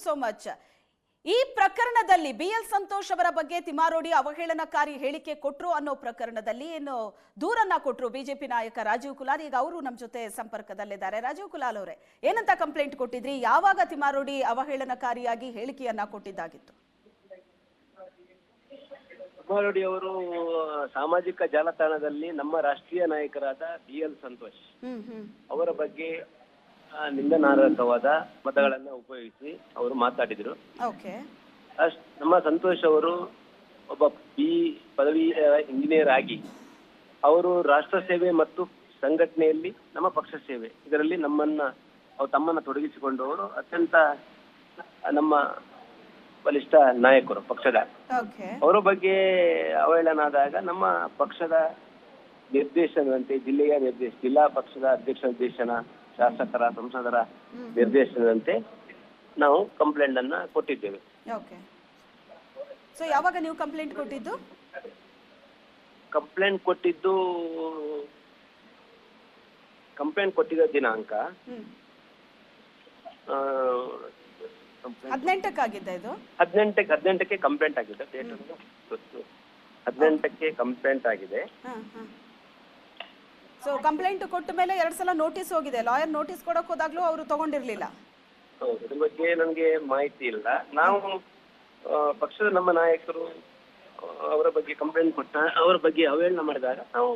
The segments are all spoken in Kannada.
So much. ಈ ಪ್ರಕರಣದಲ್ಲಿ BL ಸಂತೋಷ್ ಅವರ ಬಗ್ಗೆ ತಿಮ್ಮಾರೋಡಿ ಅವಹೇಳನಕಾರಿ ಹೇಳಿಕೆ ಕೊಟ್ರು ಅನ್ನೋ ಪ್ರಕರಣದಲ್ಲಿ ಏನು ದೂರನ್ನ ಕೊಟ್ರು ಬಿಜೆಪಿ ನಾಯಕ ರಾಜೀವ್ ಕುಲಾಲ್. ಈಗ ಅವರು ನಮ್ಮ ಜೊತೆ ಸಂಪರ್ಕದಲ್ಲಿದ್ದಾರೆ. ರಾಜೀವ್ ಕುಲಾಲ್ ಅವರೇ, ಏನಂತ ಕಂಪ್ಲೇಂಟ್ ಕೊಟ್ಟಿದ್ರಿ? ಯಾವಾಗ ತಿಮ್ಮಾರೋಡಿ ಅವಹೇಳನಕಾರಿಯಾಗಿ ಹೇಳಿಕೆಯನ್ನ ಕೊಟ್ಟಿದ್ದಾಗಿತ್ತು? ತಿಮ್ಮಾರೋಡಿ ಅವರು ಸಾಮಾಜಿಕ ಜಾಲತಾಣದಲ್ಲಿ ನಮ್ಮ ರಾಷ್ಟ್ರೀಯ ನಾಯಕರಾದ BL ಸಂತೋಷ್ ಅವರ ಬಗ್ಗೆ ನಿಂದನಾರ್ಹವಾದ ಪದಗಳನ್ನ ಉಪಯೋಗಿಸಿ ಅವರು ಮಾತಾಡಿದ್ರು. ನಮ್ಮ ಸಂತೋಷ್ ಅವರು ಒಬ್ಬ ಪದವಿ ಇಂಜಿನಿಯರ್ ಆಗಿ ಅವರು ರಾಷ್ಟ್ರ ಸೇವೆ ಮತ್ತು ಸಂಘಟನೆಯಲ್ಲಿ ನಮ್ಮ ಪಕ್ಷ ಸೇವೆ ಇದರಲ್ಲಿ ತಮ್ಮನ್ನ ತೊಡಗಿಸಿಕೊಂಡವರು ಅತ್ಯಂತ ನಮ್ಮ ಬಲಿಷ್ಠ ನಾಯಕರು ಪಕ್ಷದ. ಅವರ ಬಗ್ಗೆ ಅವಹೇಳನ ಆದಾಗ ನಮ್ಮ ಪಕ್ಷದ ನಿರ್ದೇಶನದಂತೆ ಜಿಲ್ಲಾ ಪಕ್ಷದ ಅಧ್ಯಕ್ಷ ನಿರ್ದೇಶನ, ಶಾಸಕರ ಸಂಸದರ ನಿರ್ದೇಶನದಂತೆ ನಾವು ಕಂಪ್ಲೇಂಟ್ ಅನ್ನ ಕೊಟ್ಟಿದ್ದೇವೆ. ಸೊ ಯಾವಾಗ ನೀವು ಕಂಪ್ಲೇಂಟ್ ಕೊಟ್ಟಿದ್ದು? ಕಂಪ್ಲೇಂಟ್ ಕೊಟ್ಟಿದ್ದ ದಿನಾಂಕ 18 ಇದು 18ಕ್ಕೆ ಕಂಪ್ಲೇಂಟ್ ಆಗಿದೆ. 18ಕ್ಕೆ ಕಂಪ್ಲೇಂಟ್ ಆಗಿದೆ. ಸೊ ಕಂಪ್ಲೇಂಟ್ ಕೊಟ್ಟ ಮೇಲೆ 2 ಸಲ ನೋಟಿಸ್ ಹೋಗಿದೆ. ಲಾಯರ್ ನೋಟಿಸ್ ಕೊಡಕ್ ಹೋದಾಗ್ಲೂ ಅವರು ತಗೊಂಡಿರ್ಲಿಲ್ಲ. ಹೌದು, ಇದ್ರ ಬಗ್ಗೆ ನನಗೆ ಮಾಹಿತಿ ಇಲ್ಲ. ನಾವು ಪಕ್ಷದ ನಮ್ಮ ನಾಯಕರು ಅವರ ಬಗ್ಗೆ ಕಂಪ್ಲೇಂಟ್ ಅವರ ಬಗ್ಗೆ ಅವಹೇಳನ ಮಾಡಿದಾಗ ನಾವು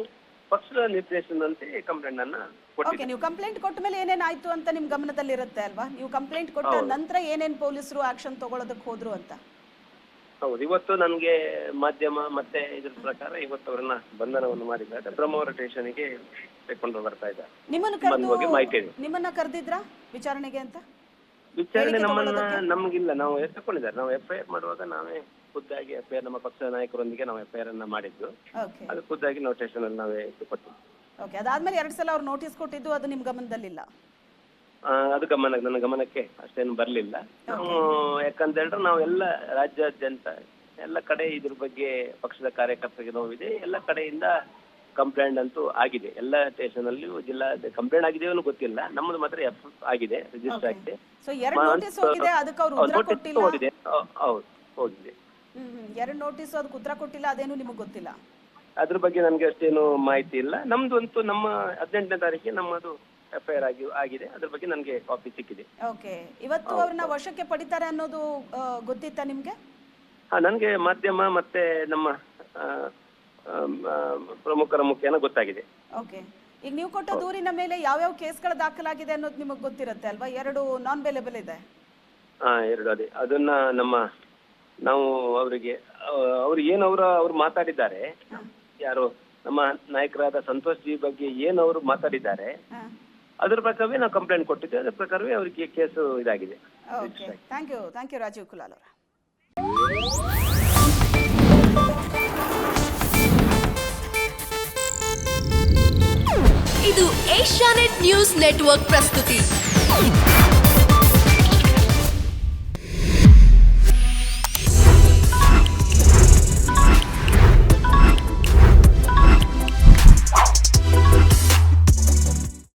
ಪಕ್ಷದ ನಿರ್ದೇಶನದಂತೆ ಕಂಪ್ಲೇಂಟ್ ಅನ್ನ ಕೊಟ್ಟಿದ್ದೇವೆ. ನೀವು ಕಂಪ್ಲೇಂಟ್ ಕೊಟ್ಟ ಮೇಲೆ ಏನೇನಾಯ್ತು ಅಂತ ನಿಮ್ ಗಮನದಲ್ಲಿ ಇರುತ್ತೆ ಅಲ್ವಾ? ನೀವು ಕಂಪ್ಲೇಂಟ್ ಕೊಟ್ಟ ನಂತರ ಏನೇನ್ ಪೊಲೀಸರು ಆಕ್ಷನ್ ತಗೊಳ್ಳೋದಕ್ಕೆ ಹೋದ್ರು ಅಂತ? ಹೌದು, ಇವತ್ತು ನನಗೆ ಮಾಧ್ಯಮ ಮತ್ತೆ ಇದ್ರ ಪ್ರಕಾರ ಇವತ್ತು ಅವರನ್ನ ಬಂಧನವನ್ನು ಮಾಡಿದ್ದಾರೆ. ಬ್ರಹ್ಮಾವರ ಸ್ಟೇಷನ್ಗೆ ತೆಗೆದುಕೊಂಡು ಬರ್ತಾ ಇದ್ದಾರೆ. ನಿಮ್ಮನ್ನ ಕರೆದಿದ್ರಾ ವಿಚಾರಣೆಗೆ ಅಂತ? ವಿಚಾರಣೆ ನಮಗಿಲ್ಲ, ನಾವು ತಗೊಂಡಿದ್ದಾರೆ. ನಾವು FIR ಮಾಡುವಾಗ ನಾವೇ ಖುದ್ದಾಗಿ FIR ನಮ್ಮ ಪಕ್ಷದ ನಾಯಕರೊಂದಿಗೆ ನಾವು FIR ಅನ್ನ ಮಾಡಿದ್ದು. ಅದು ಖುದ್ದಾಗಿ ನಾವು ಸ್ಟೇಷನ್ ಅಲ್ಲಿ ನಾವೇ ಕೊಟ್ಟಿದ್ದು. ಅದಾದ್ಮೇಲೆ 2 ಸಲ ಅವ್ರು ನೋಟಿಸ್ ಕೊಟ್ಟಿದ್ದು ಅದು ನಿಮ್ ಗಮನದಲ್ಲಿಲ್ಲ? ಅದು ನನ್ನ ಗಮನಕ್ಕೆ ಅಷ್ಟೇನು ಬರ್ಲಿಲ್ಲ. ಯಾಕಂತ ಹೇಳಿದ್ರೆ ನಾವು ಎಲ್ಲ ರಾಜ್ಯಾದ್ಯಂತ ಎಲ್ಲ ಕಡೆ ಇದ್ರ ಬಗ್ಗೆ ಪಕ್ಷದ ಕಾರ್ಯಕರ್ತರಿಗೆ ನೋವಿದೆ. ಎಲ್ಲ ಕಡೆಯಿಂದ ಕಂಪ್ಲೇಂಟ್ ಅಂತೂ ಆಗಿದೆ. ಎಲ್ಲ ಸ್ಟೇಷನ್ ಅಲ್ಲಿ ಜಿಲ್ಲಾ ಕಂಪ್ಲೇಂಟ್ ಆಗಿದೆಯೋ ಗೊತ್ತಿಲ್ಲ. ನಮ್ಮದು ಮಾತ್ರ ಆಗಿದೆ, ರಿಜಿಸ್ಟರ್ ಆಗಿದೆ. ಹೋಗಿದೆ. ಹೌದು, ಹೋಗಿದೆ. 2 ನೋಟಿಸ್ ಅದಕ್ಕೆ ಉತ್ತರ ಕೊಟ್ಟಿಲ್ಲ, ಅದೇನು ನಿಮಗೆ ಗೊತ್ತಿಲ್ಲ? ಅದ್ರ ಬಗ್ಗೆ ನನಗೆ ಅಷ್ಟೇನು ಮಾಹಿತಿ ಇಲ್ಲ. ನಮ್ದು ಅಂತೂ ನಮ್ಮ 18ನೇ ತಾರೀಕಿಗೆ ನಮ್ಮದು FIR ಆಗಿದೆ. ಅದ್ರ ಬಗ್ಗೆ ನನಗೆ ಕಾಪಿ ಸಿಕ್ಕಿದೆ. ಇವತ್ತು ಅವ್ರನ್ನ ವಶಕ್ಕೆ ಪಡಿತಾರೆ ಅನ್ನೋದು ಗೊತ್ತಿತ್ತಾ ನಿಮ್ಗೆ? ನನಗೆ ಮಾಧ್ಯಮ ಮತ್ತೆ ನಮ್ಮ ಪ್ರಮುಖರ ಮುಖೇನ ಗೊತ್ತಾಗಿದೆ. ಈಗ ನೀವು ಕೊಟ್ಟ ದೂರಿನ ಮೇಲೆ ಯಾವ್ಯಾವ ಕೇಸ್ಗಳು ದಾಖಲಾಗಿದೆ ಅನ್ನೋದು ನಿಮಗೆ ಗೊತ್ತಿರುತ್ತೆ ಅಲ್ವಾ? 2 ನಾನ್ ಬೇಲೇಬಲ್ ಇದೆ. 2 ಅದೇ ಅದನ್ನ ನಾವು ಅವರಿಗೆ ಅವ್ರು ಮಾತಾಡಿದ್ದಾರೆ, ಯಾರು ನಮ್ಮ ನಾಯಕರಾದ ಸಂತೋಷ್ ಜಿ ಬಗ್ಗೆ ಅವರು ಮಾತಾಡಿದ್ದಾರೆ ಅದ್ರ ಪ್ರಕಾರವೇ ನಾವು ಕಂಪ್ಲೇಂಟ್ ಕೊಟ್ಟಿದ್ದೇವೆ. ಅದ್ರ ಪ್ರಕಾರವೇ ಅವರಿಗೆ ಕೇಸು ಇದಾಗಿದೆ. ಥ್ಯಾಂಕ್ ಯು ರಾಜೀವ್ ಕುಲಾಲ್ ಅವರ. ಇದು ಏಷ್ಯಾನೆಟ್ ನ್ಯೂಸ್ ನೆಟ್ವರ್ಕ್ ಪ್ರಸ್ತುತಿ.